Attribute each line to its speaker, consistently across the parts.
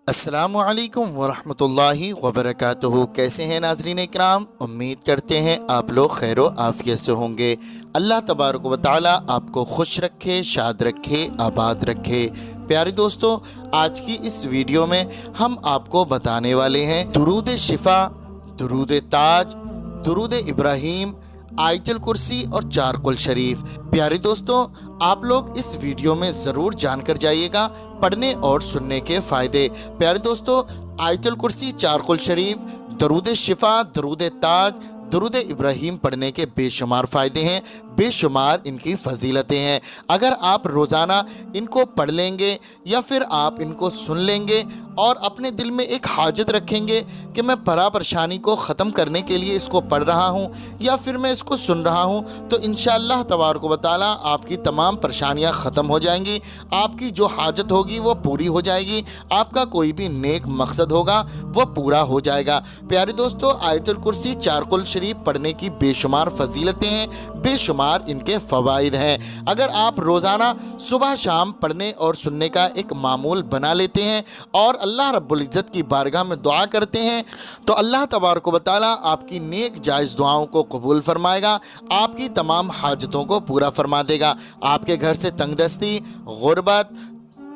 Speaker 1: अस्सलामुअलैकुम वरहमतुल्लाहि वबरकातुहू। कैसे हैं नाज़रीन इकराम, उम्मीद करते हैं आप लोग खैर व आफ़ियत से होंगे। अल्लाह तबारक व तआला आपको खुश रखे, शाद रखे, आबाद रखे। प्यारे दोस्तों, आज की इस वीडियो में हम आपको बताने वाले हैं दुरूद शिफा, दुरूद ताज, दुरूद इब्राहीम, आयतुल कुर्सी और चारकुल शरीफ। प्यारे दोस्तों, आप लोग इस वीडियो में ज़रूर जानकर जाइएगा पढ़ने और सुनने के फ़ायदे। प्यारे दोस्तों, आयतुल कुर्सी, चारकुल शरीफ, दुरूद शिफा, दुरूद ताज, दुरूद इब्राहीम पढ़ने के बेशुमार फ़ायदे हैं, बेशुमार इनकी फजीलतें हैं। अगर आप रोज़ाना इनको पढ़ लेंगे या फिर आप इनको सुन लेंगे और अपने दिल में एक हाजत रखेंगे कि मैं परा परेशानी को ख़त्म करने के लिए इसको पढ़ रहा हूँ या फिर मैं इसको सुन रहा हूँ, तो इंशाअल्लाह तबारक व तआला आपकी तमाम परेशानियाँ ख़त्म हो जाएंगी। आपकी जो हाजत होगी वो पूरी हो जाएगी, आपका कोई भी नेक मकसद होगा वो पूरा हो जाएगा। प्यारे दोस्तों, आयतुल कुर्सी, चारकुल शरीफ पढ़ने की बेशुमार फजीलतें हैं, बेशुमार इनके फ़वाइद हैं। अगर आप रोज़ाना सुबह शाम पढ़ने और सुनने का एक मामूल बना लेते हैं और अल्लाह रब्बुल इज़्ज़त की बारगाह में दुआ करते हैं, तो अल्लाह तबारक व तआला आपकी नेक जायज़ दुआओं को कबूल फरमाएगा, आपकी तमाम हाजतों को पूरा फरमा देगा। आपके घर से तंगदस्ती, गुर्बत,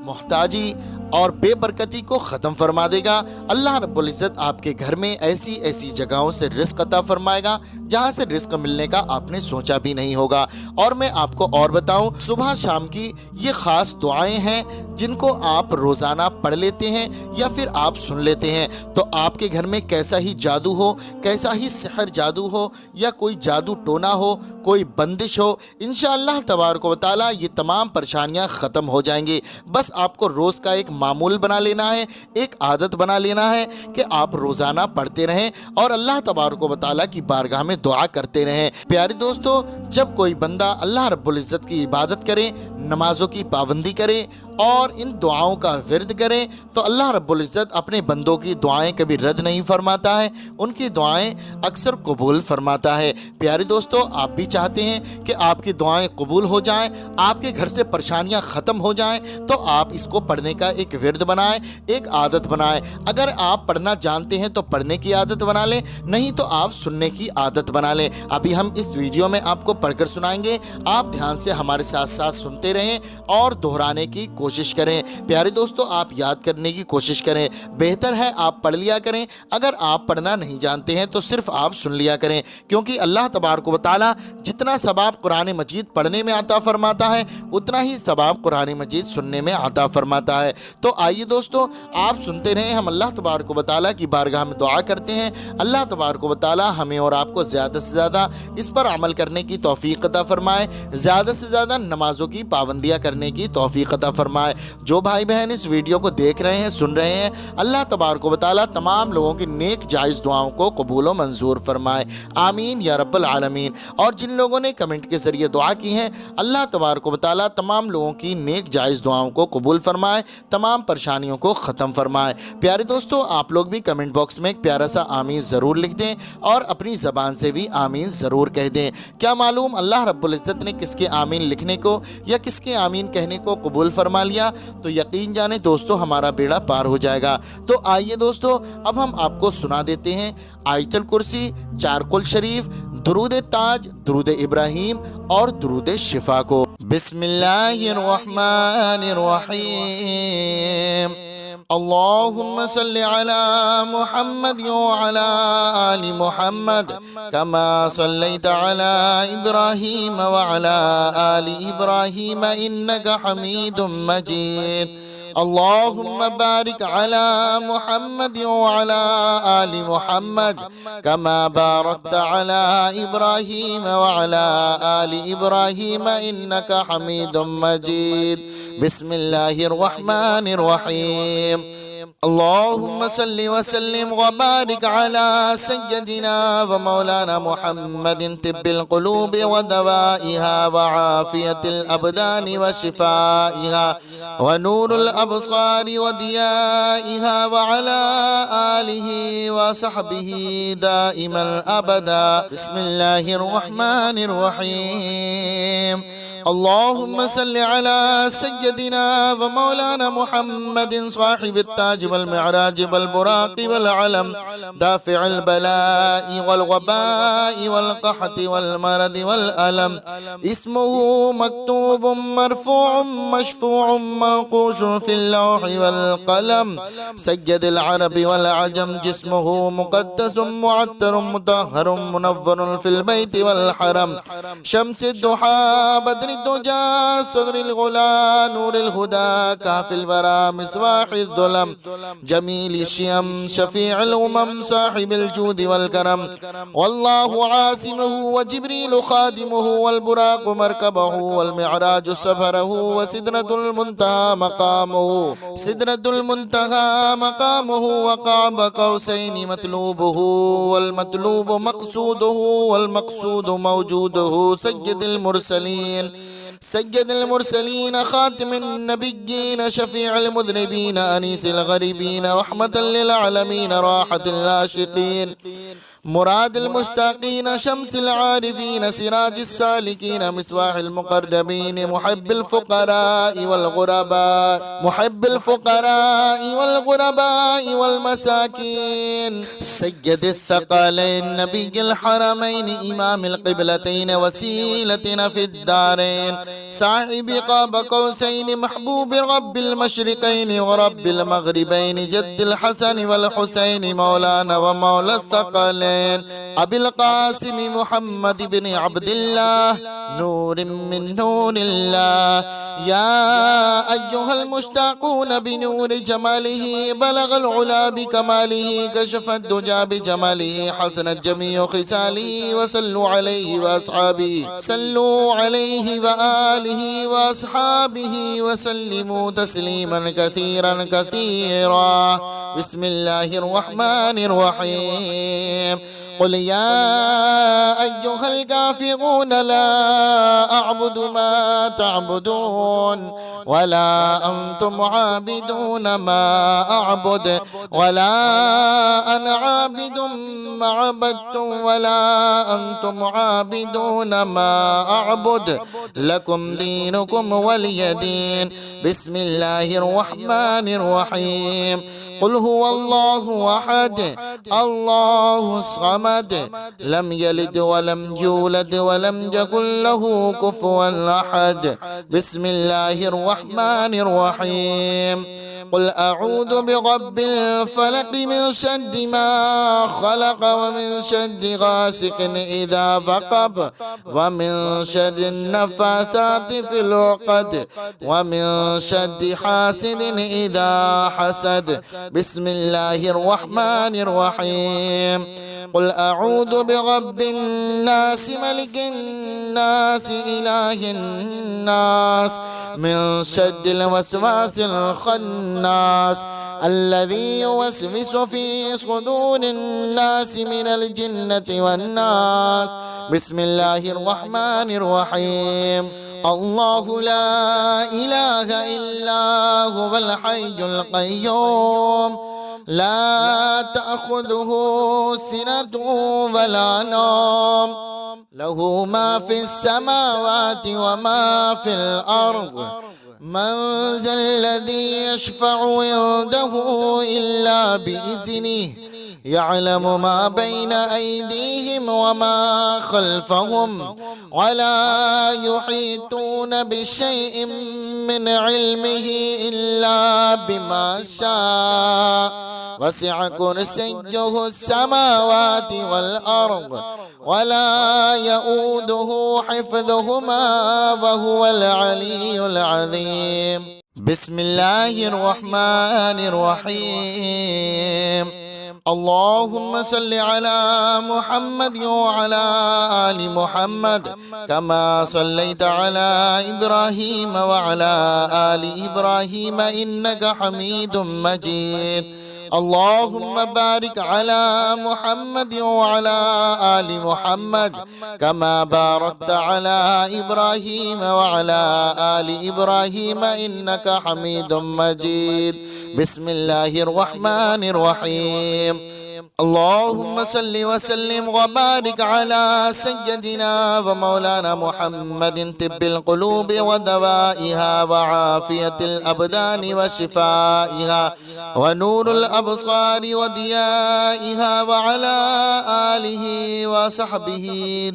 Speaker 1: मोहताजी और बेबरकती को ख़त्म फरमा देगा। अल्लाह रब्बुल इज़्ज़त आपके घर में ऐसी ऐसी जगहों से रिज़्क़ अता फरमाएगा जहाँ से रिज़्क़ मिलने का आपने सोचा भी नहीं होगा। और मैं आपको और बताऊँ, सुबह शाम की ये ख़ास दुआएं हैं जिनको आप रोज़ाना पढ़ लेते हैं या फिर आप सुन लेते हैं, तो आपके घर में कैसा ही जादू हो, कैसा ही सहर जादू हो या कोई जादू टोना हो, कोई बंदिश हो, इंशाअल्लाह तबारक व तआला ये तमाम परेशानियां ख़त्म हो जाएंगी। बस आपको रोज़ का एक मामूल बना लेना है, एक आदत बना लेना है कि आप रोज़ाना पढ़ते रहें और अल्लाह तबारक व तआला की बारगाह में दुआ करते रहें। प्यारे दोस्तों, जब कोई बंदा अल्लाह रब्बुल इज़्ज़त की इबादत करे, नमाज़ों की पाबंदी करे और इन दुआओं का विर्द करें, तो अल्लाह रब्बुल इज़्ज़त अपने बंदों की दुआएं कभी रद्द नहीं फरमाता है, उनकी दुआएं अक्सर कबूल फरमाता है। प्यारे दोस्तों, आप भी चाहते हैं कि आपकी दुआएं कबूल हो जाएं, आपके घर से परेशानियां ख़त्म हो जाएं, तो आप इसको पढ़ने का एक विर्द बनाएं, एक आदत बनाएं। अगर आप पढ़ना जानते हैं तो पढ़ने की आदत बना लें, नहीं तो आप सुनने की आदत बना लें। अभी हम इस वीडियो में आपको पढ़कर सुनाएंगे, आप ध्यान से हमारे साथ साथ सुनते रहें और दोहराने की कोशिश करें। प्यारे दोस्तों, आप याद करने की कोशिश करें। बेहतर है आप पढ़ लिया करें, अगर आप पढ़ना नहीं जानते हैं तो सिर्फ आप सुन लिया करें, क्योंकि अल्लाह तबारक व तआला जितना सवाब कुरान मजीद पढ़ने में अता फरमाता है उतना ही सवाब कुरान मजीद सुनने में अता फरमाता है। तो आइए दोस्तों, आप सुनते रहें, हम अल्लाह तबारक व तआला की बारगाह में दुआ करते हैं। अल्लाह तबारक व तआला हमें और आपको ज़्यादा से ज़्यादा इस पर अमल करने की तौफीक अता फरमाए, ज़्यादा से ज़्यादा नमाज़ों की पाबंदियाँ करने की तौफीक अता फरमाए। जो भाई बहन इस वीडियो को देख रहे हैं, सुन रहे हैं, अल्लाह तबारक व तआला तमाम लोगों की नेक जायज़ दुआओं को कबूल व मंजूर फरमाए, आमीन या रब्बल आलमीन। और जिन लोगों ने कमेंट के ज़रिए दुआ की हैं, अल्लाह तबारक व तआला तमाम लोगों की नेक जायज़ दुआओं को कबूल फरमाए, तमाम परेशानियों को ख़त्म फरमाए। प्यारे दोस्तों, आप लोग भी कमेंट बॉक्स में एक प्यारा सा आमीन ज़रूर लिख दें और अपनी ज़बान से भी आमीन ज़रूर कह दें। क्या मालूम अल्लाह रब्बुल इज़्ज़त ने किसके आमीन लिखने को या किसके आमीन कहने को कबूल फरमा लिया तो यकीन जाने दोस्तों हमारा बेड़ा पार हो जाएगा। तो आइए दोस्तों, अब हम आपको सुना देते हैं आयतुल कुर्सी, चारकुल शरीफ, दुरूद ताज, दुरूद इब्राहीम और दुरूद शिफा को। बिस्मिल्लाहिर्रहमानिर्रहीम। अल्लाहुम्मा सल्लि अला मुहम्मद व अला आलि मुहम्मद कमा सल्लैता अला इब्राहीम व अला आलि इब्राहीम इन्नका हमीदुम मजीद। अल्लाहुम्मा बारिक अला मुहम्मद व अला आलि मुहम्मद कमा बारकता अला इब्राहीम व अला आलि इब्राहीम इन्नका हमीदुम मजीद। बिस्मिल्लाहिर रहमानिर रहीम। अल्लाहुम्मा सल्लि व सल्लिम व बारिक अला सय्यदिना व मौलाना मुहम्मदिन तिब्बिल क़ुलूबि व दवाइहा व आफियतिल अबदानि व शिफाइहा व नूरुल अबसारि व दियाइहा व अला आलिहि व सहबिहि दाइमल अबदा। बिस्मिल्लाहिर रहमानिर रहीम। اللهم صل على سيدنا ومولانا محمد صاحب التاج والمعراج والبراق والعلم دافع البلاء والوباء والقحط والمرض والألم. اسمه مكتوب مرفوع مشفوع منقوش في اللوح والقلم. سيد العرب والعجم جسمه مقدس معطر مطهر منور في البيت والحرم. شمس الضحى بدر الدجى صدر الغلا نور الهدى كهف الورى مصباح الظلم. جميل الشيم شفيع الأمم صاحب الجود والكرم. والله عاصمه وجبريل خادمه والبراق مركبه والمعراج سفره وسدرة المنتهى مقامه. سدرة المنتهى مقامه وقاب قوسين مطلوبه والمطلوب مقصوده والمقصود موجوده. سيد المرسلين سيد المرسلين خاتم النبيين شفيع المذنبين أنيس الغريبين رحمة للعالمين راحة العاشقين مراد المشتاقين شمس العارفين سراج السالكين مصباح المقربين محب الفقراء والغرباء محب الفقراء والغرباء والمساكين. سيد الثقلين نبي الحرمين إمام القبلتين وسيلتنا في الدارين صاحب قاب قوسين محبوب رب المشرقين ورب المغربين جد الحسن والحسين مولانا ومولى الثقلين أبي القاسم محمد بن عبد الله نور من نور الله. يا أيها المشتاقون بنور جماله بلغ العلا بكماله كشف الدجى بجماله حسنت جميع خصاله وصلوا عليه وأصحابه صلوا عليه وآله وأصحابه وسلموا تسليما كثيرا كثيرا. بسم الله الرحمن الرحيم. قل يا أيها الكافرون لا أعبد ما تعبدون ولا أنتم عابدون ما أعبد ولا أنا عابد ما عبدتم ولا أنتم عابدون ما أعبد لكم دينكم ولي دين. بسم الله الرحمن الرحيم. قل هو الله أحد الله الصمد لم يلد ولم يولد ولم يكن له كفوا أحد. بسم الله الرحمن الرحيم. قل أعوذ برب الفلق من شر ما خلق ومن شر غاسق إذا وقب ومن شر النفاثات في العقد ومن شر حاسد إذا حسد. بسم الله الرحمن الرحيم. قل أعوذ برب الناس ملك الناس إله الناس من شر الوسواس الخناس الذي يوسوس في صدور الناس من الجنة والناس. بسم الله الرحمن الرحيم. الله لا إله إلا هو الحي القيوم لا تأخذه سنة ولا نوم له ما في السماوات وما في الأرض. من ذا الذي يشفع عنده إلا بإذنه يعلم ما بين أيديهم وما خلفهم ولا يحيطون بشيء من علمه إلا بما شاء وسع كرسيه السماوات والأرض ولا يؤوده حفظهما وهو العلي العظيم. بسم الله الرحمن الرحيم. اللهم صل على محمد وعلى آل محمد كما صليت على إبراهيم وعلى آل إبراهيم إنك حميد مجيد. اللهم بارك على محمد وعلى آل محمد كما باركت على إبراهيم وعلى آل إبراهيم إنك حميد مجيد. بسم الله الرحمن الرحيم. اللهم صل وسلم وبارك على سيدنا ومولانا محمد طب القلوب ودوائها وعافية الأبدان وشفائها ونور الأبصار وضيائها وعلى آله وصحبه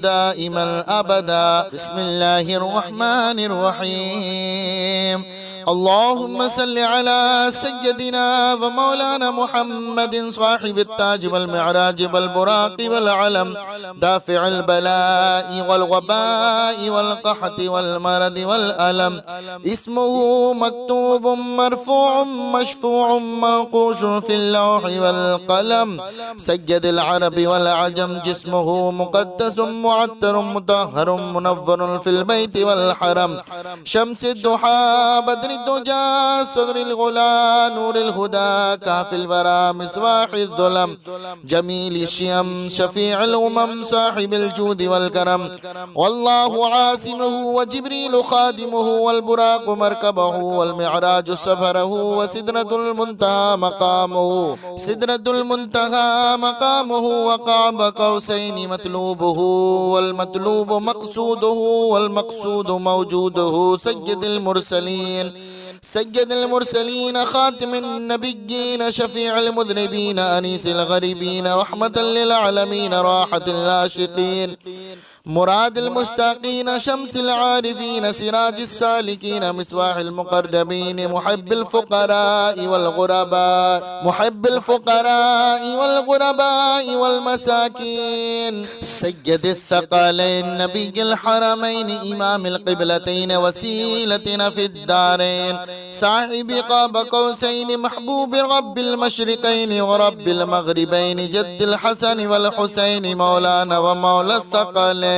Speaker 1: دائما أبدا. بسم الله الرحمن الرحيم. اللهم صل على سيدنا ومولانا محمد صاحب التاج والمعراج والبراق والعلم دافع البلاء والوباء والقحط والمرض والألم. اسمه مكتوب مرفوع مشفوع منقوش في اللوح والقلم. سيد العرب والعجم جسمه مقدس معطر مطهر منور في البيت والحرم. شمس الضحى بدر الدجى صدر الغلا نور الهدى كهف الورى مصباح الظلم. جميل الشيم شفيع الأمم صاحب الجود والكرم. والله عاصمه وجبريل خادمه والبراق مركبه والمعراج سفره وسدرة المنتهى مقامه. سدرة المنتهى مقامه وقاب قوسين مطلوبه والمطلوب مقصوده والمقصود موجوده. سيد المرسلين سيد المرسلين خاتم النبيين شفيع المذنبين أنيس الغريبين رحمة للعالمين راحة العاشقين مراد المشتاقين شمس العارفين سراج السالكين مصباح المقربين محب الفقراء والغرباء محب الفقراء والغرباء والمساكين. سيد الثقلين نبي الحرمين إمام القبلتين وسيلتنا في الدارين صاحب قاب قوسين محبوب رب المشرقين ورب المغربين جد الحسن والحسين مولانا ومولى الثقلين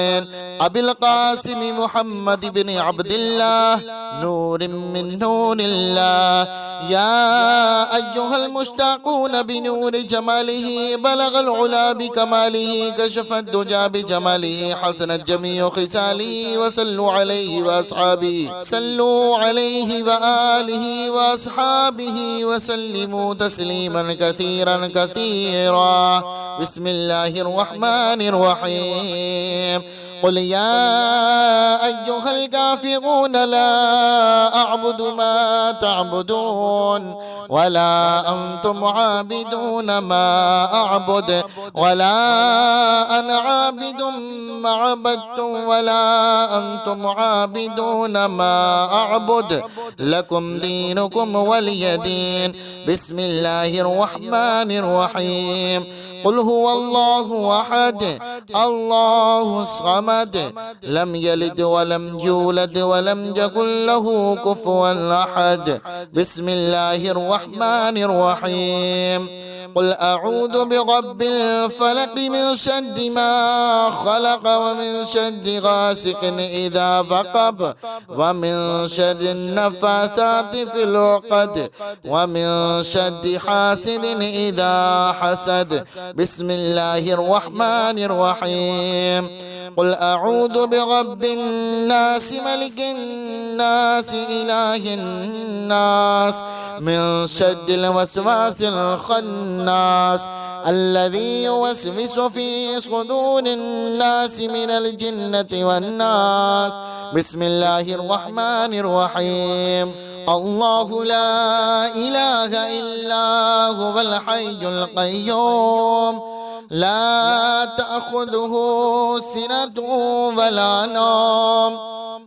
Speaker 1: أبي القاسم محمد بن عبد الله نور من نور الله. يا أيها المشتاقون بنور جماله بلغ العلا بكماله كشف الدجى بجماله حسنت جميع خصاله وصلوا عليه وأصحابه صلوا عليه وآله وأصحابه وسلموا تسليما كثيرا كثيرا. بسم الله الرحمن الرحيم. قل يا أيها الكافرون لا أعبد ما تعبدون ولا أنتم عابدون ما أعبد ولا أنا عابد ما عبدتم ولا أنتم عابدون ما أعبد لكم دينكم ولي دين. بسم الله الرحمن الرحيم. قل هو الله أحد الله الصمد لم يلد ولم يولد ولم يكن له كفوا أحد. بسم الله الرحمن الرحيم. قل أعوذ برب الفلق من شر ما خلق ومن شر غاسق إذا وقب ومن شر النفاثات في العقد ومن شر حاسد إذا حسد. بسم الله الرحمن الرحيم. قل أعوذ برب الناس ملك الناس إله الناس من شر الوسواس الخناس الذي يوسوس في صدور الناس من الجنة والناس. بسم الله الرحمن الرحيم. الله لا إله إلا هو الحي القيوم لا تأخذه سنة ولا نوم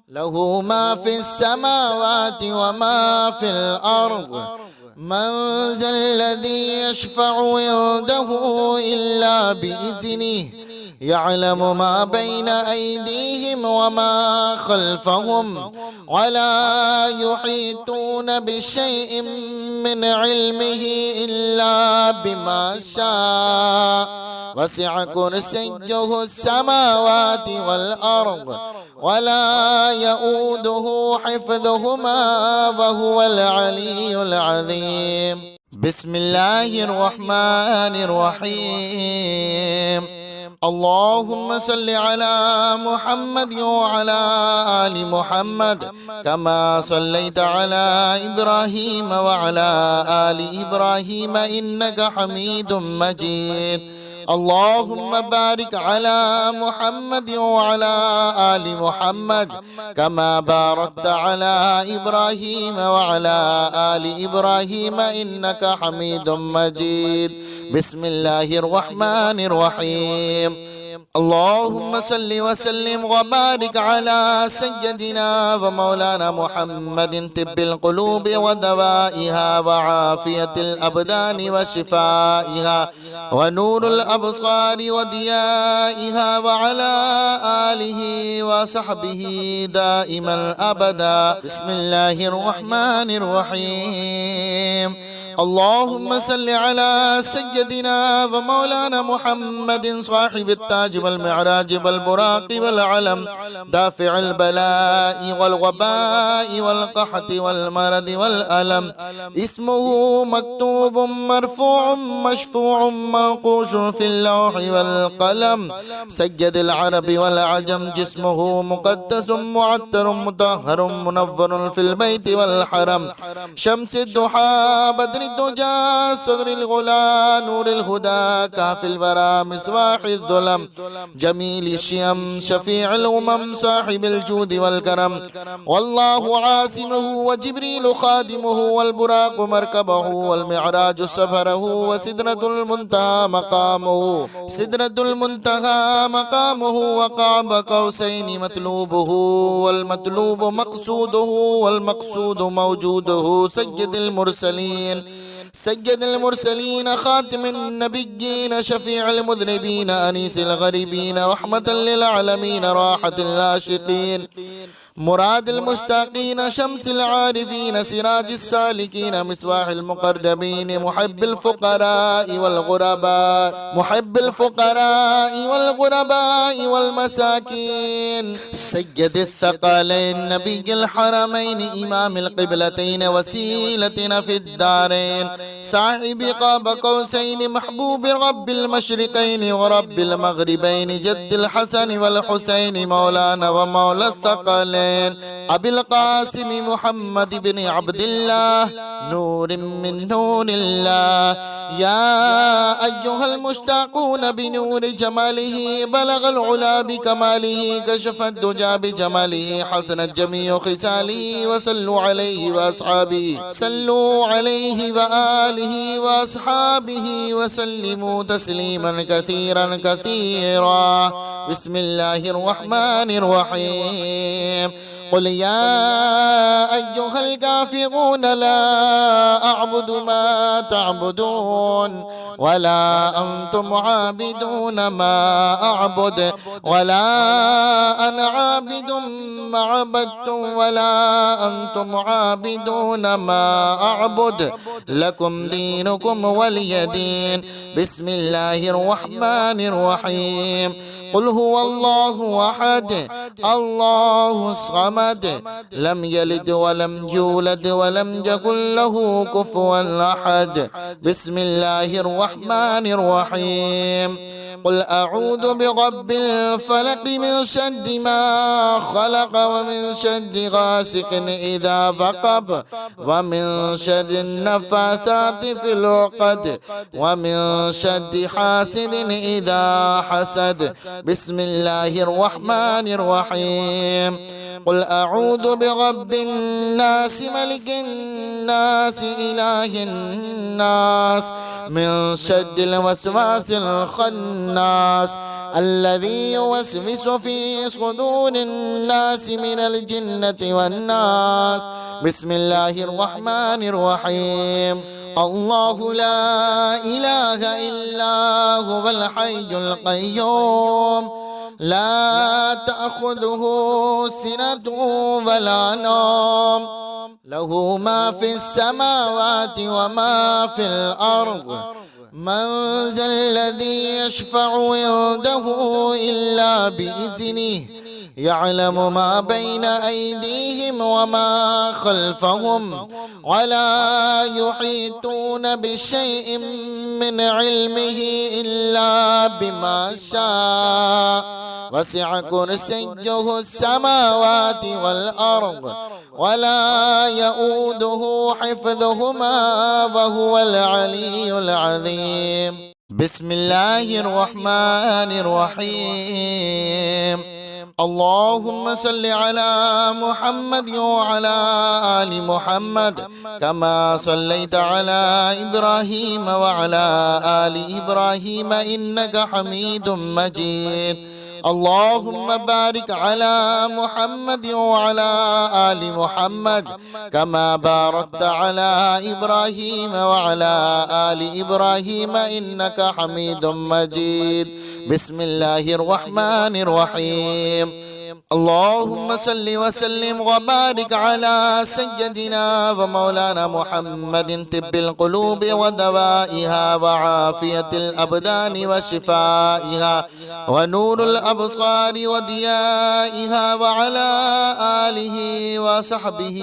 Speaker 1: له ما في السماوات وما في الأرض. من ذا الذي يشفع عنده إلا بإذنه يعلم ما بين أيديهم وما خلفهم ولا يحيطون بشيء من علمه إلا بما شاء وسع كرسيه السماوات والأرض ولا يؤوده حفظهما وهو العلي العظيم. بسم الله الرحمن الرحيم. اللهم صل على محمد وعلى آل محمد كما صليت على إبراهيم وعلى آل إبراهيم إنك حميد مجيد. اللهم بارك على محمد وعلى آل محمد كما باركت على إبراهيم وعلى آل إبراهيم إنك حميد مجيد. بسم الله الرحمن الرحيم. اللهم صل وسلم وبارك على سيدنا ومولانا محمد طب القلوب ودوائها وعافية الأبدان وشفائها ونور الأبصار وضيائها وعلى آله وصحبه دائما أبدا. بسم الله الرحمن الرحيم. اللهم صل على سيدنا ومولانا محمد صاحب التاج والمعراج والبراق والعلم دافع البلاء والوباء والقحط والمرض والألم. اسمه مكتوب مرفوع مشفوع منقوش في اللوح والقلم. سيد العرب والعجم جسمه مقدس معطر مطهر منور في البيت والحرم. شمس الضحى بدر الدجى صدر الغلا نور الهدى كاف الورى مصباح الظلم. جميل الشيم شفيع الأمم صاحب الجود والكرم. والله عاصمه وجبريل خادمه والبراق مركبه والمعراج سفره وسدرة المنتهى مقامه. سدرة المنتهى مقامه وقاب قوسين مطلوبه والمطلوب مقصوده والمقصود موجوده. سيد المرسلين سيد المرسلين خاتم النبيين شفيع المذنبين أنيس الغريبين رحمة للعالمين راحة العاشقين مراد المشتاقين شمس العارفين سراج السالكين مصباح المقربين محب الفقراء والغرباء محب الفقراء والغرباء والمساكين. سيد الثقلين نبي الحرمين إمام القبلتين وسيلتنا في الدارين صاحب قاب قوسين محبوب رب المشرقين ورب المغربين جد الحسن والحسين مولانا ومولى الثقلين أبي القاسم محمد بن عبد الله نور من نور الله. يا أيها المشتاقون بنور جماله بلغ العلا بكماله كشف الدجى بجماله حسنت جميع خصاله وصلوا عليه وأصحابه صلوا عليه وآله وأصحابه وسلموا تسليما كثيرا كثيرا. بسم الله الرحمن الرحيم. قل يا أيها الكافرون لا أعبد ما تعبدون ولا أنتم عابدون ما أعبد ولا أنا عابد ما عبدتم ولا أنتم عابدون ما أعبد لكم دينكم ولي دين. بسم الله الرحمن الرحيم. قل هو الله أحد الله الصمد لم يلد ولم يولد ولم يكن له كفوا أحد. بسم الله الرحمن الرحيم. قل أعوذ برب الفلق من شر ما خلق ومن شر غاسق إذا وقب ومن شر النفاثات في العقد ومن شر حاسد إذا حسد. بسم الله الرحمن الرحيم. قل أعوذ برب الناس ملك الناس إله الناس من شر الوسواس الخناس الذي يوسوس في صدور الناس من الجنة والناس. بسم الله الرحمن الرحيم. الله لا إله إلا هو الحي القيوم لا تأخذه سنة ولا نوم له ما في السماوات وما في الأرض. من ذا الذي يشفع عنده إلا بإذنه يعلم ما بين أيديهم وما خلفهم ولا يحيطون بشيء من علمه إلا بما شاء وسع كرسيه السماوات والأرض ولا يؤوده حفظهما وهو العلي العظيم. بسم الله الرحمن الرحيم. اللهم صل على محمد وعلى آل محمد كما صليت على إبراهيم وعلى آل إبراهيم إنك حميد مجيد. اللهم بارك على محمد وعلى آل محمد كما باركت على إبراهيم وعلى آل إبراهيم إنك حميد مجيد. بسم الله الرحمن الرحيم. اللهم صل وسلم وبارك على سيدنا ومولانا محمد طب القلوب ودوائها وعافية الأبدان وشفائها ونور الأبصار وضيائها وعلى آله وصحبه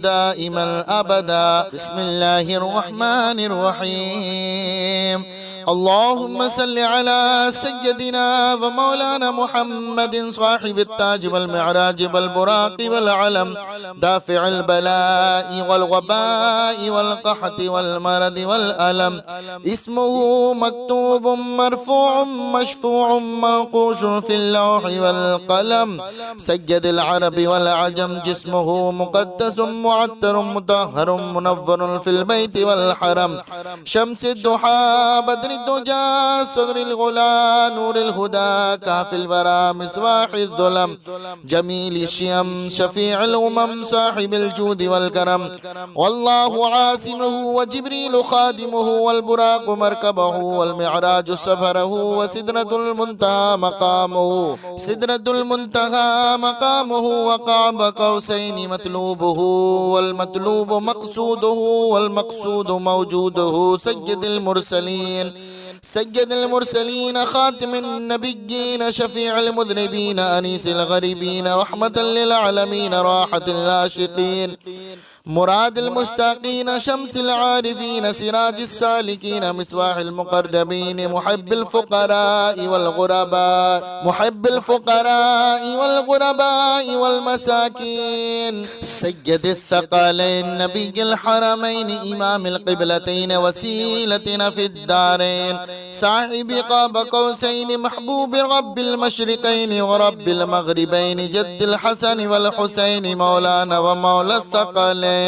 Speaker 1: دائما أبدا. بسم الله الرحمن الرحيم. اللهم صل على سيدنا ومولانا محمد صاحب التاج والمعراج والبراق والعلم دافع البلاء والوباء والقحط والمرض والألم. اسمه مكتوب مرفوع مشفوع منقوش في اللوح والقلم. سيد العرب والعجم جسمه مقدس معطر مطهر منور في البيت والحرم. شمس الضحى بدر الدجى صدر الغلا نور الهدى كهف الورى مصباح الظلم. جميل الشيم شفيع الأمم صاحب الجود والكرم. والله عاصمه وجبريل خادمه والبراق مركبه والمعراج سفره وسدرة المنتهى مقامه. سدرة المنتهى مقامه وقاب قوسين مطلوبه والمطلوب مقصوده والمقصود موجوده. سيد المرسلين سيد المرسلين خاتم النبيين شفيع المذنبين أنيس الغريبين رحمة للعالمين راحة العاشقين مراد المشتاقين شمس العارفين سراج السالكين مصباح المقربين محب الفقراء والغرباء محب الفقراء والغرباء والمساكين. سيد الثقلين نبي الحرمين إمام القبلتين وسيلتنا في الدارين صاحب قاب قوسين محبوب رب المشرقين ورب المغربين جد الحسن والحسين مولانا ومولى الثقلين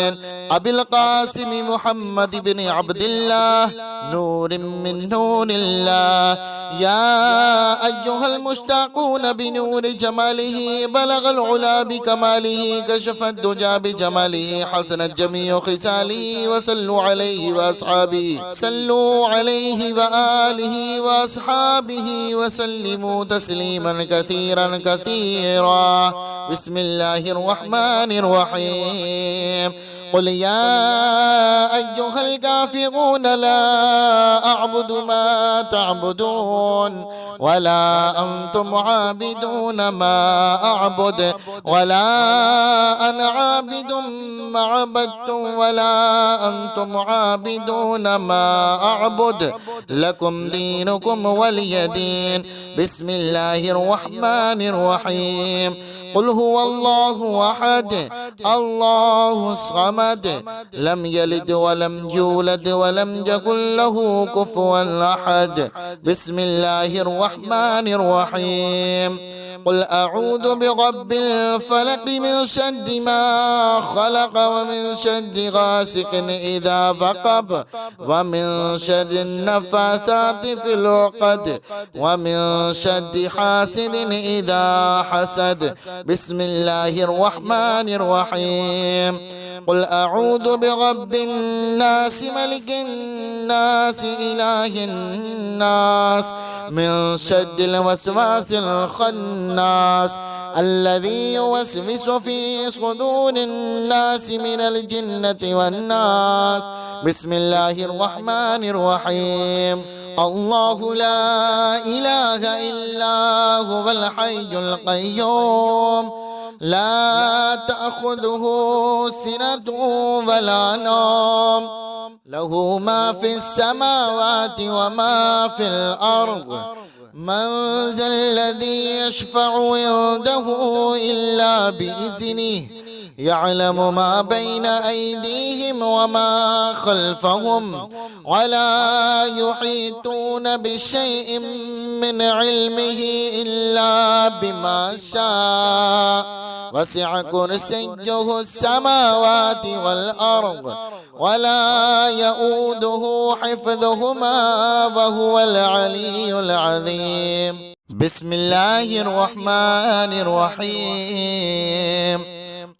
Speaker 1: أبي القاسم محمد بن عبد الله نور من نور الله. يا أيها المشتاقون بنور جماله بلغ العلا بكماله كشف الدجى بجماله حسنت جميع خصاله وصلوا عليه وأصحابه صلوا عليه وآله وأصحابه وسلموا تسليما كثيرا كثيرا. بسم الله الرحمن الرحيم. قل يا أيها الكافرون لا أعبد ما تعبدون ولا أنتم عابدون ما أعبد ولا أنا عابد ما عبدتم ولا أنتم عابدون ما أعبد لكم دينكم ولي دين. بسم الله الرحمن الرحيم. قل هو الله أحد الله الصمد لم يلد ولم يولد ولم يكن له كفوا أحد. بسم الله الرحمن الرحيم. قل أعوذ برب الفلق من شر ما خلق ومن شر غاسق إذا وقب ومن شر النفاثات في العقد ومن شر حاسد إذا حسد. بسم الله الرحمن الرحيم. قل أعوذ برب الناس ملك الناس إله الناس من شر الوسواس الخناس الذي يوسوس في صدور الناس من الجنة والناس. بسم الله الرحمن الرحيم. الله لا إله إلا هو الحي القيوم لا تأخذه سنة ولا نوم له ما في السماوات وما في الأرض من ذا الذي يشفع عنده إلا بإذنه يعلم ما بين أيديهم وما خلفهم ولا يحيطون بشيء من علمه إلا بما شاء وسع كرسيه السماوات والأرض ولا يؤوده حفظهما وهو العلي العظيم. بسم الله الرحمن الرحيم.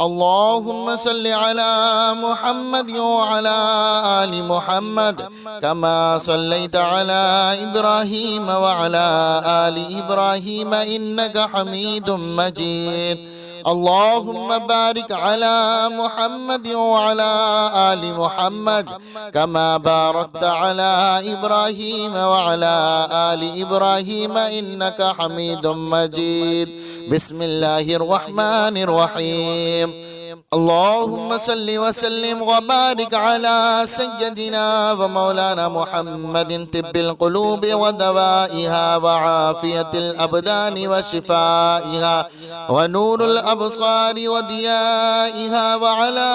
Speaker 1: اللهم صل على محمد وعلى آل محمد كما صليت على إبراهيم وعلى آل إبراهيم إنك حميد مجيد. اللهم بارك على محمد وعلى آل محمد كما باركت على إبراهيم وعلى آل إبراهيم إنك حميد مجيد. بسم الله الرحمن الرحيم. اللهم صل وسلم وبارك على سيدنا ومولانا محمد طب القلوب ودوائها وعافية الأبدان وشفائها ونور الأبصار وضيائها وعلى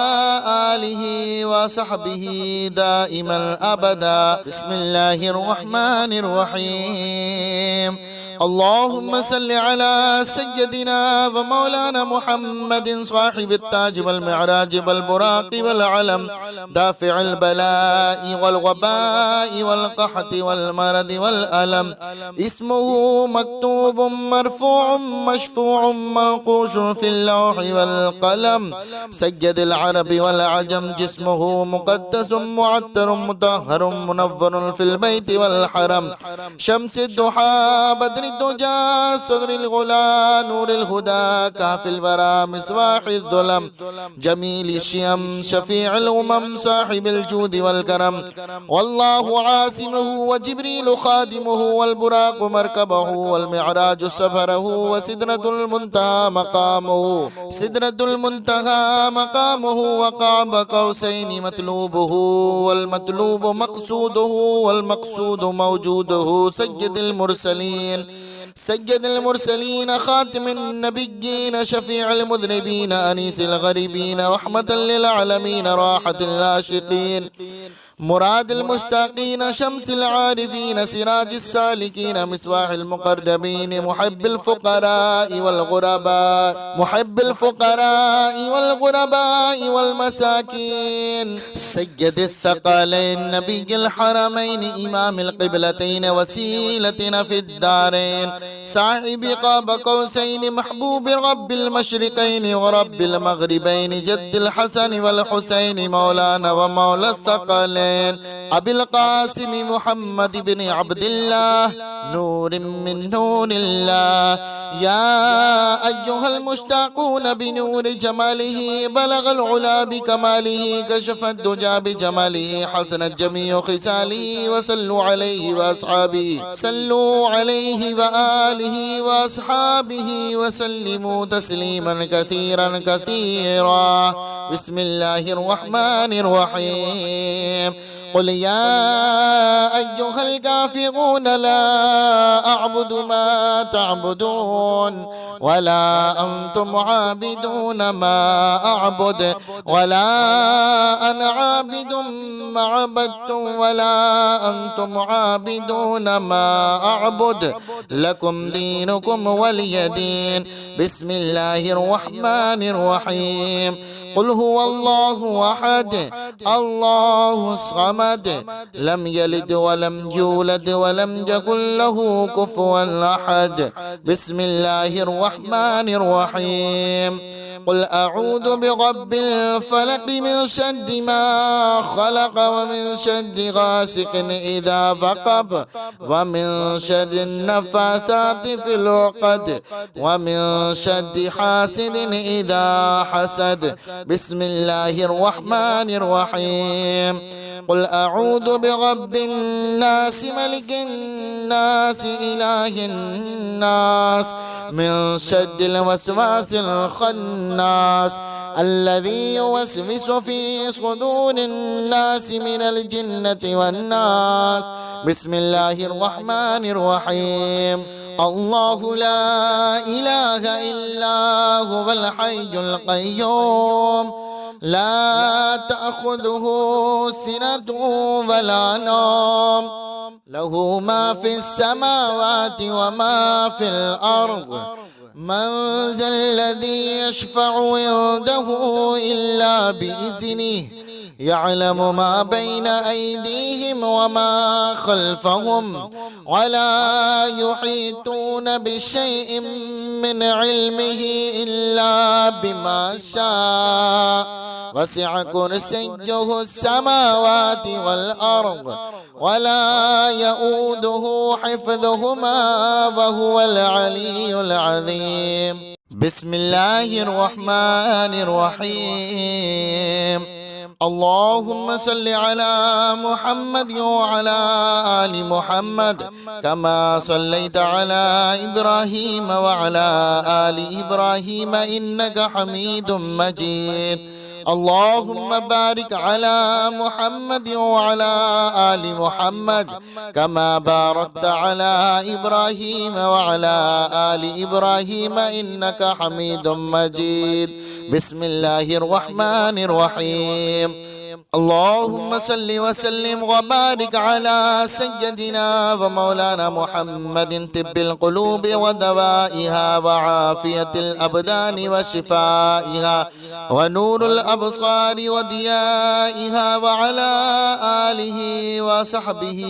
Speaker 1: آله وصحبه دائما أبدا. بسم الله الرحمن الرحيم. اللهم صل على سيدنا ومولانا محمد صاحب التاج والمعراج والبراق والعلم دافع البلاء والوباء والقحط والمرض والألم اسمه مكتوب مرفوع مشفوع منقوش في اللوح والقلم سيد العرب والعجم جسمه مقدس معطر مطهر منور في البيت والحرم شمس الضحى بدر الدجى صدر الغلا نور الهدى كهف الورى مصباح الظلم جميل الشيم شفيع الأمم صاحب الجود والكرم والله عاصمه وجبريل خادمه والبراق مركبه والمعراج سفره وسدرة المنتهى مقامه وقاب قوسين مطلوبه والمطلوب مقصوده والمقصود موجوده سيد المرسلين خاتم النبيين شفيع المذنبين أنيس الغريبين رحمة للعالمين راحة العاشقين مراد المشتاقين شمس العارفين سراج السالكين مصباح المقربين محب الفقراء والمساكين سيد الثقلين نبي الحرمين إمام القبلتين وسيلتنا في الدارين صاحب قاب قوسين محبوب رب المشرقين ورب المغربين جد الحسن والحسين مولانا ومولى الثقلين أبي القاسم محمد بن عبد الله نور من نور الله يا أيها المشتاقون بنور جماله بلغ العلا بكماله كشف الدجى بجماله حسنت جميع خصاله وصلوا عليه وآله وأصحابه وسلموا تسليما كثيرا كثيرا. بسم الله الرحمن الرحيم. قل يا أيها الكافرون لا أعبد ما تعبدون ولا أنتم عابدون ما أعبد ولا أنا عابد ما عبدتم ولا أنتم عابدون ما أعبد لكم دينكم ولي دين. بسم الله الرحمن الرحيم. قل هو الله أحد الله الصمد لم يلد ولم يولد ولم يكن له كفوا أحد. بسم الله الرحمن الرحيم. قل أعوذ برب الفلق من شر ما خلق ومن شر غاسق إذا وقب ومن شر النفاثات في العقد ومن شر حاسد إذا حسد. بسم الله الرحمن الرحيم. قل أعوذ برب الناس ملك الناس إله الناس من شر الوسواس الخناس الذي يوسوس في صدور الناس من الجنة والناس. بسم الله الرحمن الرحيم. الله لا إله إلا هو الحي القيوم لا تأخذه سنة ولا نوم له ما في السماوات وما في الأرض. من ذا الذي يشفع عنده إلا بإذنه يعلم ما بين أيديهم وما خلفهم ولا يحيطون بشيء من علمه إلا بما شاء. وسع كرسيه السماوات والأرض ولا يؤوده حفظهما وهو العلي العظيم. بسم الله الرحمن الرحيم. اللهم صل على محمد وعلى آل محمد كما صليت على إبراهيم وعلى آل إبراهيم إنك حميد مجيد. اللهم بارك على محمد وعلى آل محمد كما باركت على إبراهيم وعلى آل إبراهيم إنك حميد مجيد. بسم الله الرحمن الرحيم. اللهم صل وسلم وبارك على سيدنا ومولانا محمد طب القلوب ودوائها وعافية الأبدان وشفائها ونور الأبصار وضيائها وعلى آله وصحبه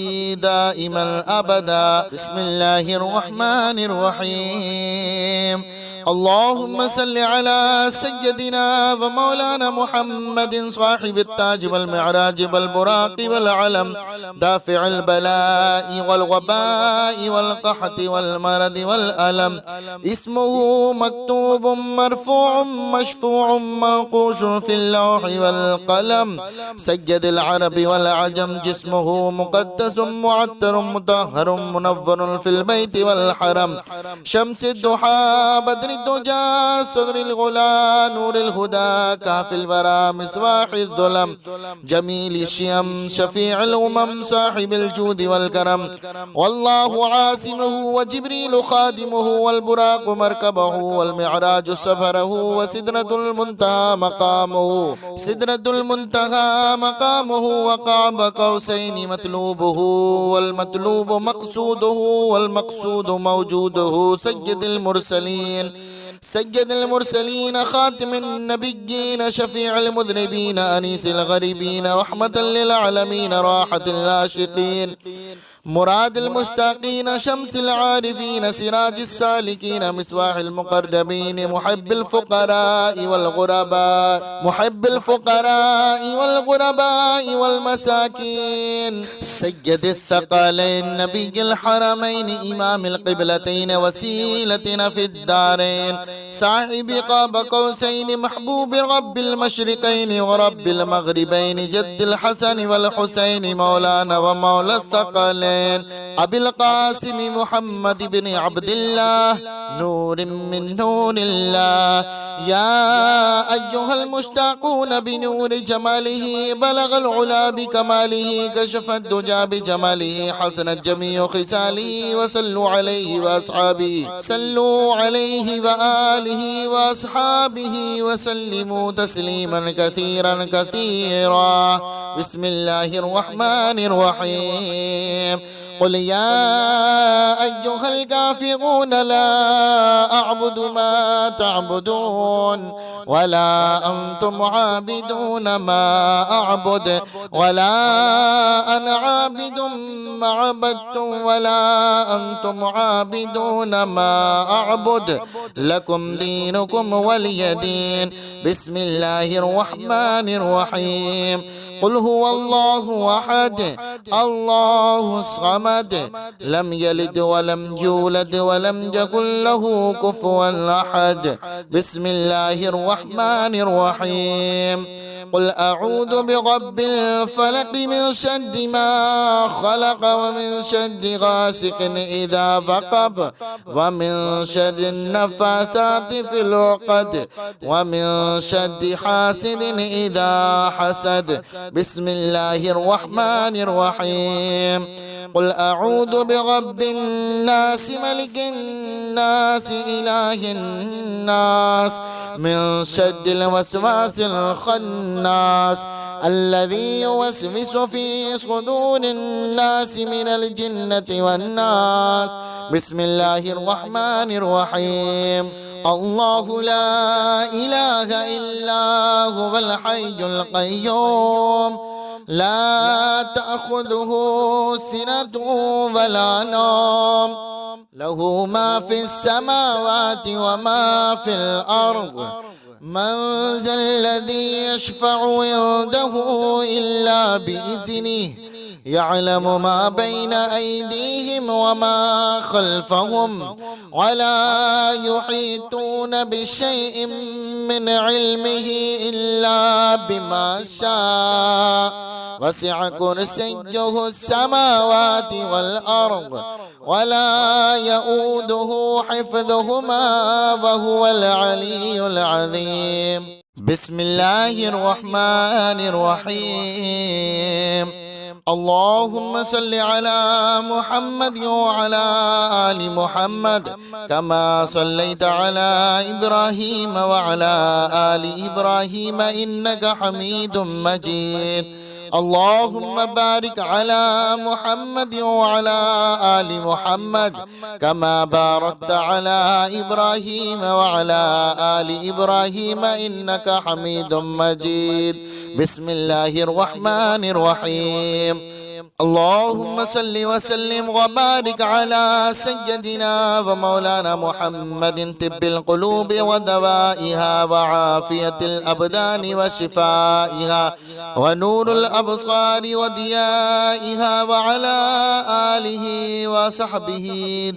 Speaker 1: دائما أبدا. بسم الله الرحمن الرحيم. اللهم صل على سيدنا ومولانا محمد صاحب التاج والمعراج والبراق والعلم دافع البلاء والوباء والقحط والمرض والألم. اسمه مكتوب مرفوع مشفوع منقوش في اللوح والقلم. سيد العرب والعجم جسمه مقدس معطر مطهر منور في البيت والحرم. شمس الضحى بدر الدجى صدر الغلا نور الهدى كهف الورى مصباح الظلم. جميل الشيم شفيع الأمم صاحب الجود والكرم. والله عاصمه وجبريل خادمه والبراق مركبه والمعراج سفره وسدرة المنتهى مقامه. سدرة المنتهى مقامه وقاب قوسين مطلوبه والمطلوب مقصوده والمقصود موجوده. سيد المرسلين سيد المرسلين خاتم النبيين شفيع المذنبين أنيس الغريبين رحمة للعالمين راحة العاشقين مراد المشتاقين شمس العارفين سراج السالكين مصباح المقربين محب الفقراء والغرباء محب الفقراء والغرباء والمساكين. سيد الثقلين نبي الحرمين إمام القبلتين وسيلتنا في الدارين صاحب قاب قوسين محبوب رب المشرقين ورب المغربين جد الحسن والحسين مولانا ومولى الثقلين أبي القاسم محمد بن عبد الله نور من نور الله. يا أيها المشتاقون بنور جماله بلغ العلا بكماله كشف الدجى بجماله حسنت جميع خصاله وصلوا عليه وأصحابه صلوا عليه وآله وأصحابه وسلموا تسليما كثيرا كثيرا. بسم الله الرحمن الرحيم. قل يا أيها الكافرون لا أعبد ما تعبدون ولا أنتم عابدون ما أعبد ولا أنا عابد ما عبدتم ولا أنتم عابدون ما أعبد لكم دينكم ولي دين. بسم الله الرحمن الرحيم. قل هو الله أحد الله الصمد لم يلد ولم يولد ولم يكن له كفوا أحد. بسم الله الرحمن الرحيم. قل أعوذ برب الفلق من شر ما خلق ومن شر غاسق إذا وقب ومن شر النفاثات في العقد ومن شر حاسد إذا حسد. بسم الله الرحمن الرحيم. قل أعوذ برب الناس ملك الناس إله الناس من شر الوسواس الخناس الذي يوسوس في صدور الناس من الجنة والناس. بسم الله الرحمن الرحيم. الله لا إله إلا هو الحي القيوم لا تأخذه سنة ولا نوم له ما في السماوات وما في الأرض. من ذا الذي يشفع عنده إلا بإذنه يعلم ما بين أيديهم وما خلفهم ولا يحيطون بشيء من علمه إلا بما شاء وسع كرسيه السماوات والأرض ولا يؤوده حفظهما وهو العلي العظيم. بسم الله الرحمن الرحيم. اللهم صل على محمد وعلى آل محمد كما صليت على إبراهيم وعلى آل إبراهيم إنك حميد مجيد. اللهم بارك على محمد وعلى آل محمد كما باركت على إبراهيم وعلى آل إبراهيم إنك حميد مجيد. بسم الله الرحمن الرحيم. اللهم صل وسلم وبارك على سيدنا ومولانا محمد طب القلوب ودوائها وعافية الأبدان وشفائها ونور الأبصار وضيائها وعلى آله وصحبه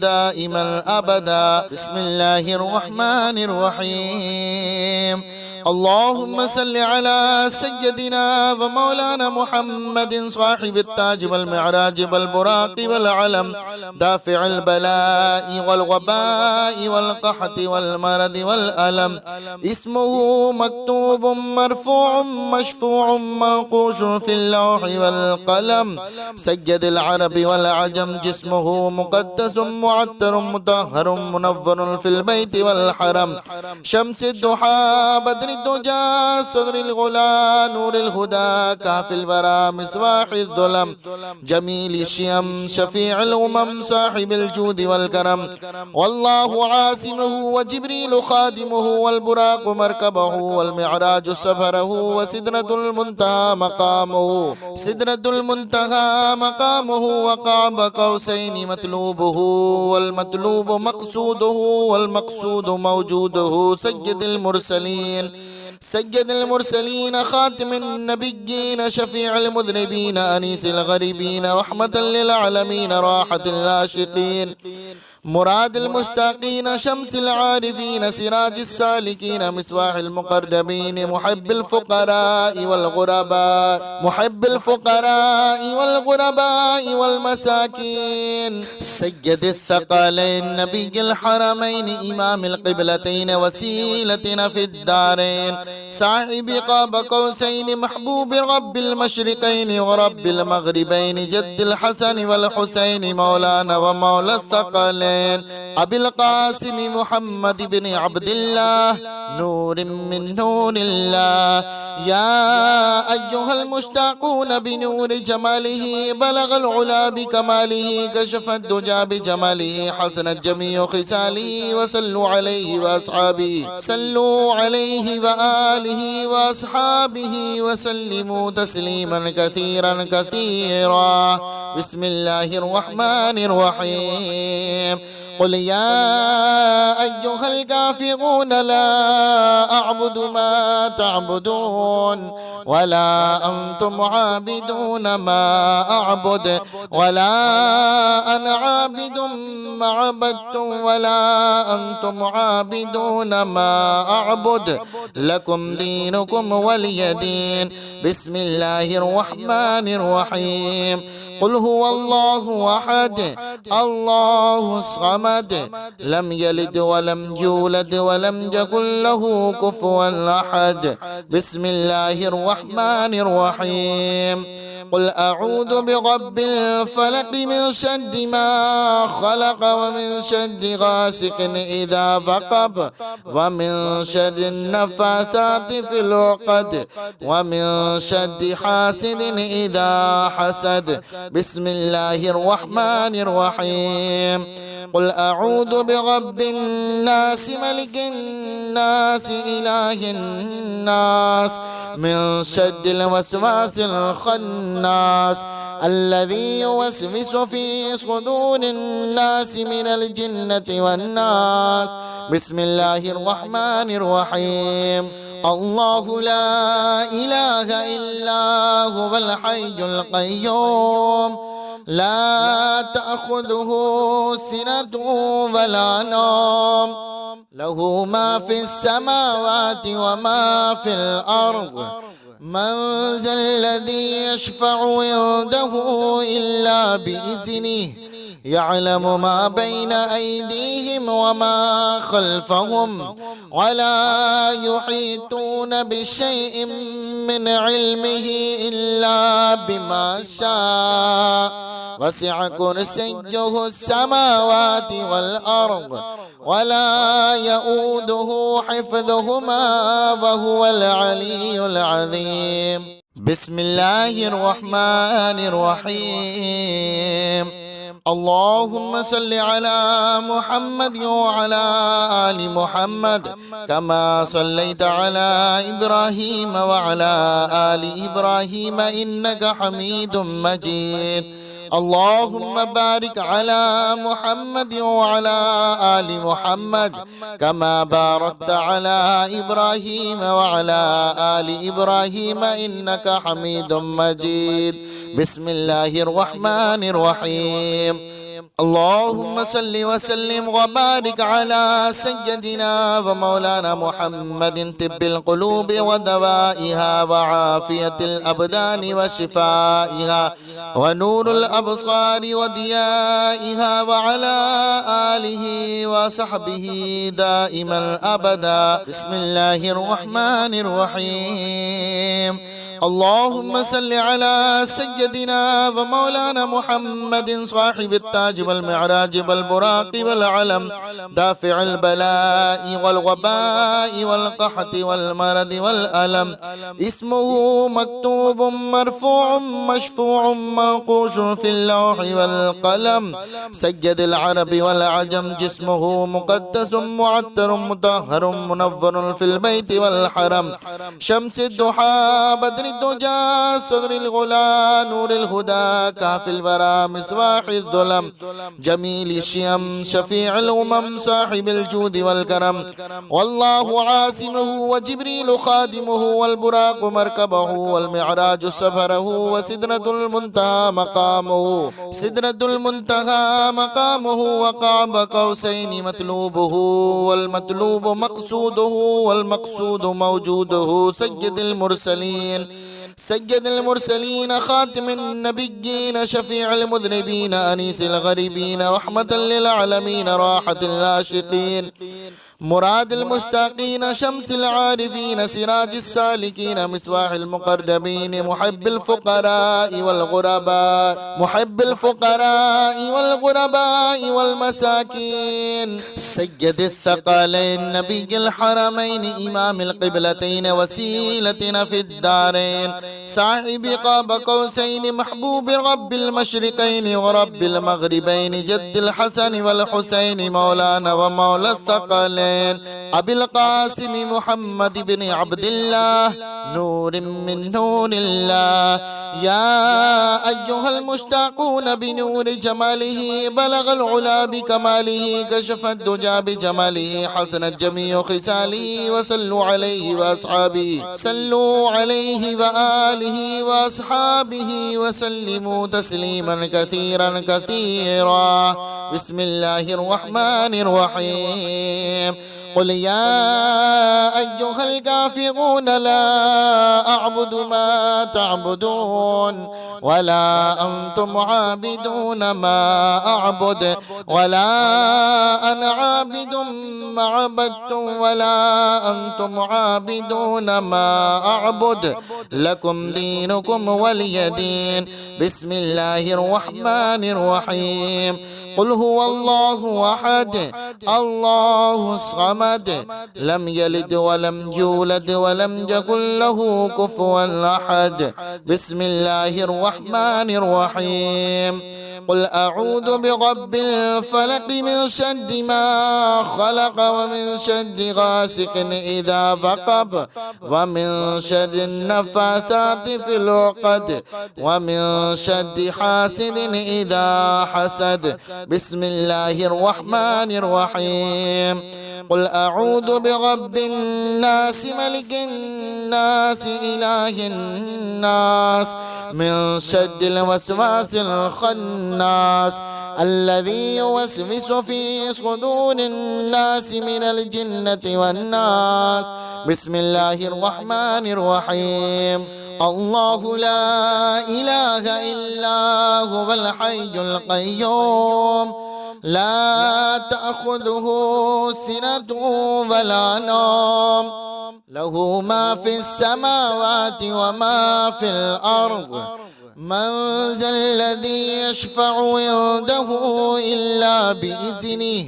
Speaker 1: دائما أبدا. بسم الله الرحمن الرحيم. اللهم صل على سيدنا ومولانا محمد صاحب التاج والمعراج والبراق والعلم دافع البلاء والوباء والقحط والمرض والألم. اسمه مكتوب مرفوع مشفوع منقوش في اللوح والقلم. سيد العرب والعجم جسمه مقدس معطر مطهر منور في البيت والحرم. شمس الضحى بدر الدجى صدر الغلا نور الهدى كهف الورى مصباح الظلم. جميل الشيم شفيع الأمم صاحب الجود والكرم. والله عاصمه وجبريل خادمه والبراق مركبه والمعراج سفره وسدرة المنتهى مقامه. سدرة المنتهى مقامه وقاب قوسين مطلوبه والمطلوب مقصوده والمقصود موجوده. سيد المرسلين سيد المرسلين خاتم النبيين شفيع المذنبين أنيس الغريبين رحمة للعالمين راحة العاشقين مراد المشتاقين شمس العارفين سراج السالكين مصباح المقربين محب الفقراء والغرباء محب الفقراء والغرباء والمساكين. سيد الثقلين نبي الحرمين إمام القبلتين وسيلتنا في الدارين صاحب قاب قوسين محبوب رب المشرقين ورب المغربين جد الحسن والحسين مولانا ومولى الثقلين أبي القاسم محمد بن عبد الله نور من نور الله. يا أيها المشتاقون بنور جماله بلغ العلا بكماله كشف الدجى بجماله حسنت جميع خصاله وصلوا عليه وأصحابه صلوا عليه وآله وأصحابه وسلموا تسليما كثيرا كثيرا. بسم الله الرحمن الرحيم. قل يا أيها الكافرون لا أعبد ما تعبدون ولا أنتم عابدون ما أعبد ولا أنا عابد ما عبدتم ولا أنتم عابدون ما أعبد لكم دينكم ولي دين. بسم الله الرحمن الرحيم. قل هو الله أحد الله الصمد لم يلد ولم يولد ولم يكن له كفوا أحد. بسم الله الرحمن الرحيم. قل أعوذ برب الفلق من شر ما خلق ومن شر غاسق إذا وقب ومن شر النفاثات في العقد ومن شر حاسد إذا حسد. بسم الله الرحمن الرحيم. قل أعوذ برب الناس ملك الناس إله الناس من شر الوسواس الخناس الذي يوسوس في صدور الناس من الجنة والناس. بسم الله الرحمن الرحيم. الله لا إله إلا هو الحي القيوم لا تأخذه سنة ولا نوم له ما في السماوات وما في الأرض. من ذا الذي يشفع عنده إلا بإذنه يعلم ما بين أيديهم وما خلفهم ولا يحيطون بشيء من علمه إلا بما شاء. وسع كرسيه السماوات والأرض ولا يؤوده حفظهما وهو العلي العظيم. بسم الله الرحمن الرحيم. اللهم صل على محمد وعلى آل محمد كما صليت على إبراهيم وعلى آل إبراهيم إنك حميد مجيد. اللهم بارك على محمد وعلى آل محمد كما باركت على إبراهيم وعلى آل إبراهيم إنك حميد مجيد. بسم الله الرحمن الرحيم. اللهم صل وسلم وبارك على سيدنا ومولانا محمد طب القلوب ودوائها وعافية الأبدان وشفائها ونور الأبصار وضيائها وعلى آله وصحبه دائما أبدا. بسم الله الرحمن الرحيم. اللهم صل على سيدنا ومولانا محمد صاحب التاج والمعراج والبراق والعلم دافع البلاء والوباء والقحط والمرض والألم. اسمه مكتوب مرفوع مشفوع منقوش في اللوح والقلم. سيد العرب والعجم جسمه مقدس معطر مطهر منور في البيت والحرم. شمس الضحى بدر الدجى صدر الغلا نور الهدى كهف الورى مصباح الظلم. جميل الشيم شفيع الأمم صاحب الجود والكرم. والله عاصمه وجبريل خادمه والبراق مركبه والمعراج سفره وسدرة المنتهى مقامه. سدرة المنتهى مقامه وقاب قوسين مطلوبه والمطلوب مقصوده والمقصود موجوده. سيد المرسلين سيد المرسلين خاتم النبيين شفيع المذنبين أنيس الغريبين رحمة للعالمين راحة العاشقين مراد المشتاقين شمس العارفين سراج السالكين مصباح المقربين محب الفقراء والغرباء محب الفقراء والغرباء والمساكين. سيد الثقلين نبي الحرمين إمام القبلتين وسيلتنا في الدارين صاحب قاب قوسين محبوب رب المشرقين ورب المغربين جد الحسن والحسين مولانا ومولى الثقلين أبي القاسم محمد بن عبد الله نور من نور الله. يا أيها المشتاقون بنور جماله بلغ العلا بكماله كشف الدجى بجماله حسنت جميع خصاله وصلوا عليه وأصحابه صلوا عليه وآله وأصحابه وسلموا تسليما كثيرا كثيرا. بسم الله الرحمن الرحيم. قل يا أيها الكافرون لا أعبد ما تعبدون ولا أنتم عابدون ما أعبد ولا أنا عابد ما عبدتم ولا أنتم عابدون ما أعبد لكم دينكم ولي دين. بسم الله الرحمن الرحيم. قل هو الله أحد الله الصمد لم يلد ولم يولد ولم يكن له كفوا أحد. بسم الله الرحمن الرحيم. قل أعوذ برب الفلق من شر ما خلق ومن شر غاسق إذا وقب ومن شر النفاثات في العقد ومن شر حاسد إذا حسد. بسم الله الرحمن الرحيم. قل أعوذ برب الناس ملك الناس إله الناس من شر الوسواس الخناس الذي يوسوس في صدور الناس من الجنة والناس. بسم الله الرحمن الرحيم. الله لا إله إلا هو الحي القيوم لا تأخذه سنة ولا نوم له ما في السماوات وما في الأرض. من ذا الذي يشفع عنده إلا بإذنه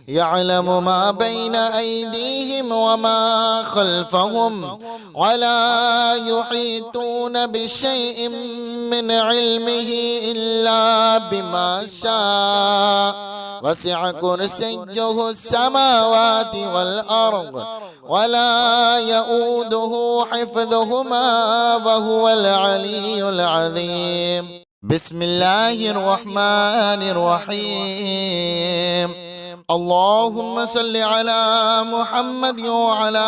Speaker 1: يعلم ما بين أيديهم وما خلفهم ولا يحيطون بشيء من علمه إلا بما شاء وسع كرسيه السماوات والأرض ولا يؤوده حفظهما وهو العلي العظيم. بسم الله الرحمن الرحيم. اللهم صل على محمد وعلى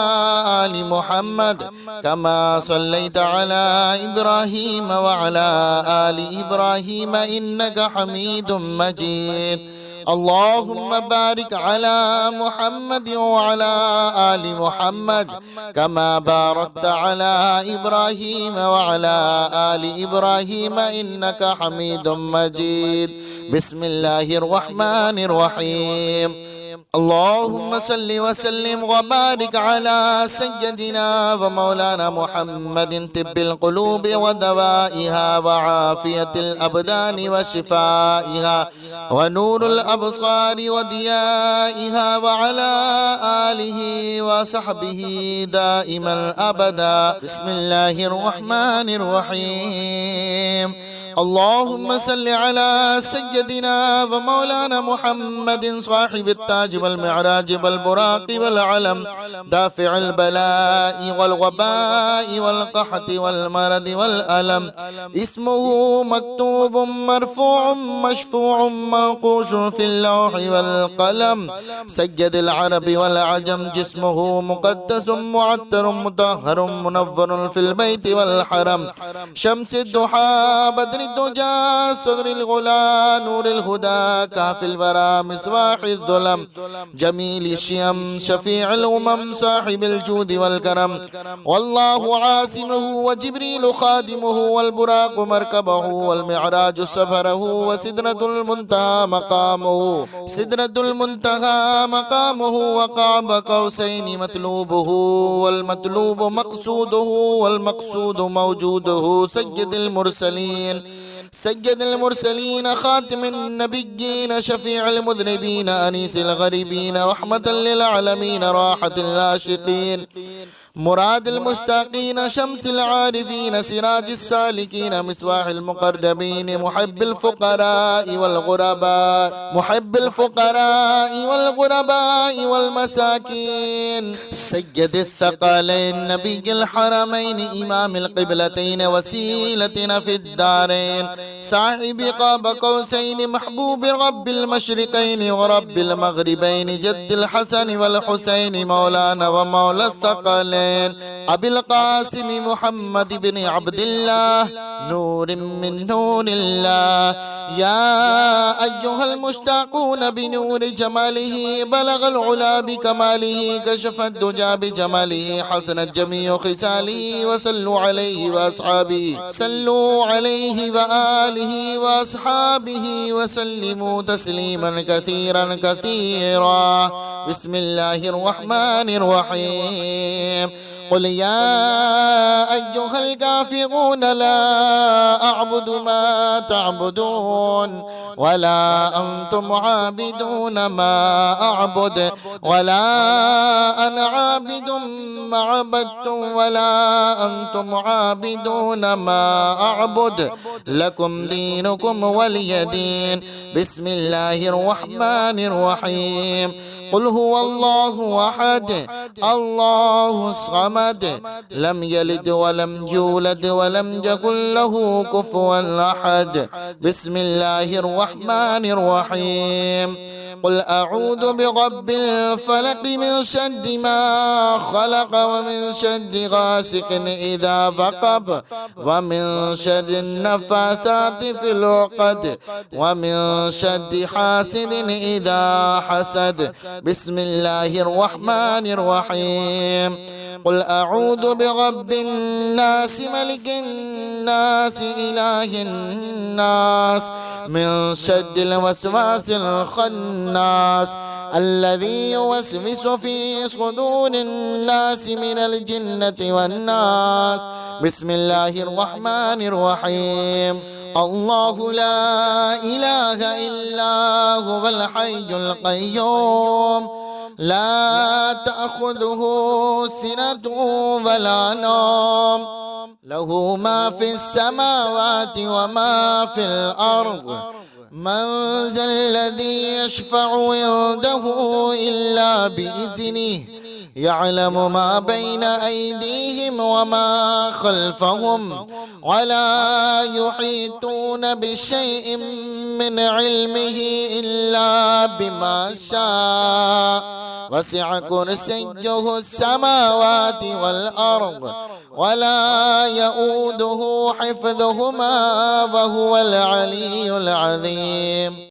Speaker 1: آل محمد كما صليت على إبراهيم وعلى آل إبراهيم إنك حميد مجيد. اللهم بارك على محمد وعلى آل محمد كما باركت على إبراهيم وعلى آل إبراهيم إنك حميد مجيد. بسم الله الرحمن الرحيم. اللهم صل وسلم وبارك على سيدنا ومولانا محمد طب القلوب ودوائها وعافية الأبدان وشفائها ونور الأبصار وضيائها وعلى آله وصحبه دائما أبدا. بسم الله الرحمن الرحيم. اللهم صل على سيدنا ومولانا محمد صاحب التاج والمعراج والبراق والعلم دافع البلاء والوباء والقحط والمرض والألم. اسمه مكتوب مرفوع مشفوع منقوش في اللوح والقلم. سيد العرب والعجم جسمه مقدس معطر مطهر منور في البيت والحرم. شمس الضحى بدر الدجى صدر الغلا نور الهدى كاف الورى مصباح الظلم جميل الشيم شفيع الأمم صاحب الجود والكرم. والله عاصمه وجبريل خادمه والبراق مركبه والمعراج سفره وسدرة المنتهى مقامه وقاب قوسين مطلوبه والمطلوب مقصوده والمقصود موجوده. سيد المرسلين خاتم النبيين شفيع المذنبين أنيس الغريبين رحمة للعالمين راحة العاشقين مراد المشتاقين، شمس العارفين، سراج السالكين، مصباح المقربين، محب الفقراء والغرباء، محب الفقراء والغرباء والمساكين، سيد الثقلين، نبي الحرمين، إمام القبلتين، وسيلتنا في الدارين، صاحب قاب قوسين، محبوب رب المشرقين ورب المغربين، جد الحسن والحسين، مولانا ومولى الثقلين، أبي القاسم محمد بن عبد الله، نور من نور الله. يا أيها المشتاقون بنور جماله، بلغ العلا بكماله، كشف الدجى بجماله، حسنت جميع خصاله، وصلوا عليه وأصحابه، صلوا عليه وآله وأصحابه وسلموا تسليما كثيرا كثيرا. بسم الله الرحمن الرحيم. قل يا أيها الكافرون لا أعبد ما تعبدون ولا أنتم عابدون ما أعبد ولا أنا عابد ما عبدتم ولا أنتم عابدون ما أعبد، لكم دينكم ولي دين. بسم الله الرحمن الرحيم. قل هو الله أحد الله الصمد، لم يلد ولم يولد ولم يكن له كفوا أحد. بسم الله الرحمن الرحيم. قل أعوذ برب الفلق، من شر ما خلق، ومن شر غاسق إذا وقب، ومن شر النفاثات في العقد، ومن شر حاسد إذا حسد. بسم الله الرحمن الرحيم. قل أعوذ برب الناس، ملك الناس، إله الناس، من شر الوسواس الخناس، الذي يوسوس في صدور الناس من الجنة والناس. بسم الله الرحمن الرحيم. الله لا إله إلا هو الحي القيوم، لا تأخذه سنة ولا نوم، له ما في السماوات وما في الأرض. من ذا الذي يشفع عنده إلا بإذنه، يعلم ما بين أيديهم وما خلفهم، ولا يحيطون بشيء من علمه إلا بما شاء، وسع كرسيه السماوات والأرض، ولا يؤوده حفظهما، وهو العلي العظيم.